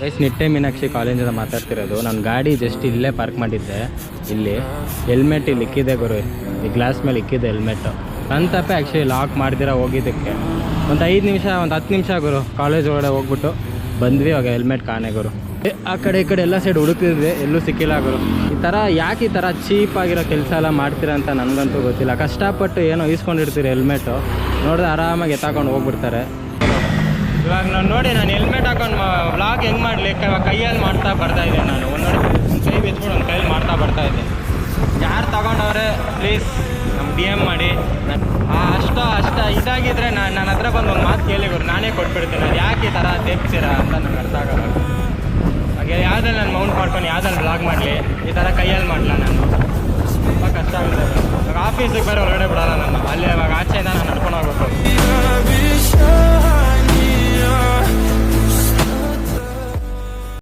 Guys Nitte Meenakshi ಕಾಲೇಜಿಂದ ಮಾತಾಡ್ತಿರೋದು. ನಾನು ಗಾಡಿ ಜಸ್ಟ್ ಇಲ್ಲೇ ಪಾರ್ಕ್ ಮಾಡಿದ್ದೆ. ಇಲ್ಲಿ ಹೆಲ್ಮೆಟ್ ಇಲ್ಲಿ ಇಕ್ಕಿದೆ ಗುರು, ಈ ಗ್ಲಾಸ್ ಮೇಲೆ ಇಕ್ಕಿದೆ ಹೆಲ್ಮೆಟ್ಟು. ನನ್ನ ತಪ್ಪೆ ಆ್ಯಕ್ಚುಲಿ ಲಾಕ್ ಮಾಡ್ದಿರ ಹೋಗಿದ್ದಕ್ಕೆ. ಒಂದು 5 ನಿಮಿಷ ಒಂದು 10 ನಿಮಿಷ ಗುರು ಕಾಲೇಜ್ ಒಳಗಡೆ ಹೋಗ್ಬಿಟ್ಟು ಬಂದ್ವಿ. ಅವಾಗ ಹೆಲ್ಮೆಟ್ ಕಾಣೆ ಗುರು. ಆ ಕಡೆ ಈ ಕಡೆ ಎಲ್ಲ ಸೈಡ್ ಹುಡುಕಿದ್ವಿ, ಎಲ್ಲೂ ಸಿಕ್ಕಿಲ್ಲ ಗುರು. ಈ ಥರ ಯಾಕೆ ಈ ಥರ ಚೀಪಾಗಿರೋ ಕೆಲಸ ಎಲ್ಲ ಮಾಡ್ತೀರಾ ಅಂತ ನನಗಂತೂ ಗೊತ್ತಿಲ್ಲ. ಕಷ್ಟಪಟ್ಟು ಏನೋ ಈಸ್ಕೊಂಡಿರ್ತೀರಿ ಹೆಲ್ಮೆಟು, ನೋಡಿದ್ರೆ ಆರಾಮಾಗಿ ಎತ್ತಾಕೊಂಡು ಹೋಗ್ಬಿಡ್ತಾರೆ. ಇವಾಗ ನಾನು ನೋಡಿ, ನಾನು ಹೆಲ್ಮೆಟ್ ಹಾಕೊಂಡು ವ್ಲಾಗ್ ಹೆಂಗೆ ಮಾಡಲಿ ಕೈಯಲ್ಲಿ ಮಾಡ್ತಾ ಬರ್ತಾಯಿದ್ದೆ. ನಾನು ಒಂದು ಕೈ ಬಿಚ್ಬಿಟ್ಟು ಒಂದು ಕೈಯಲ್ಲಿ ಮಾಡ್ತಾ ಬರ್ತಾಯಿದ್ದೆ. ಯಾರು ತಗೊಂಡವ್ರೆ ಪ್ಲೀಸ್ ನಮ್ಗೆ DM ಮಾಡಿ. ಅಷ್ಟ ಇದಾಗಿದ್ದರೆ ನನ್ನ ಹತ್ರ ಬಂದು ಒಂದು ಮಾತು ಕೇಳಿ ಗುರು, ನಾನೇ ಕೊಟ್ಬಿಡ್ತೀನಿ. ಅದು ಯಾಕೆ ಈ ಥರ ತೆಪ್ತೀರಾ ಅಂತ ನನಗೆ ಅರ್ಥ ಆಗಲ್ಲ. ಹಾಗೆ ಯಾವುದ್ರಲ್ಲಿ ನಾನು ಮೌಂಟ್ ಮಾಡ್ಕೊಂಡು ಯಾವುದ್ರಲ್ಲಿ ವ್ಲಾಗ್ ಮಾಡಲಿ, ಈ ಥರ ಕೈಯಲ್ಲಿ ಮಾಡಲ ನಾನು. ತುಂಬ ಕಷ್ಟ ಆಗುತ್ತೆ. ಇವಾಗ ಆಫೀಸಿಗೆ ಬೇರೆ ಹೊರಗಡೆ ಬಿಡೋಲ್ಲ ನಾನು. ಅಲ್ಲೇ ಇವಾಗ ಆಚೆಯಿಂದ ನಾನು ನಡ್ಕೊಂಡು ಹೋಗ್ಬೇಕು.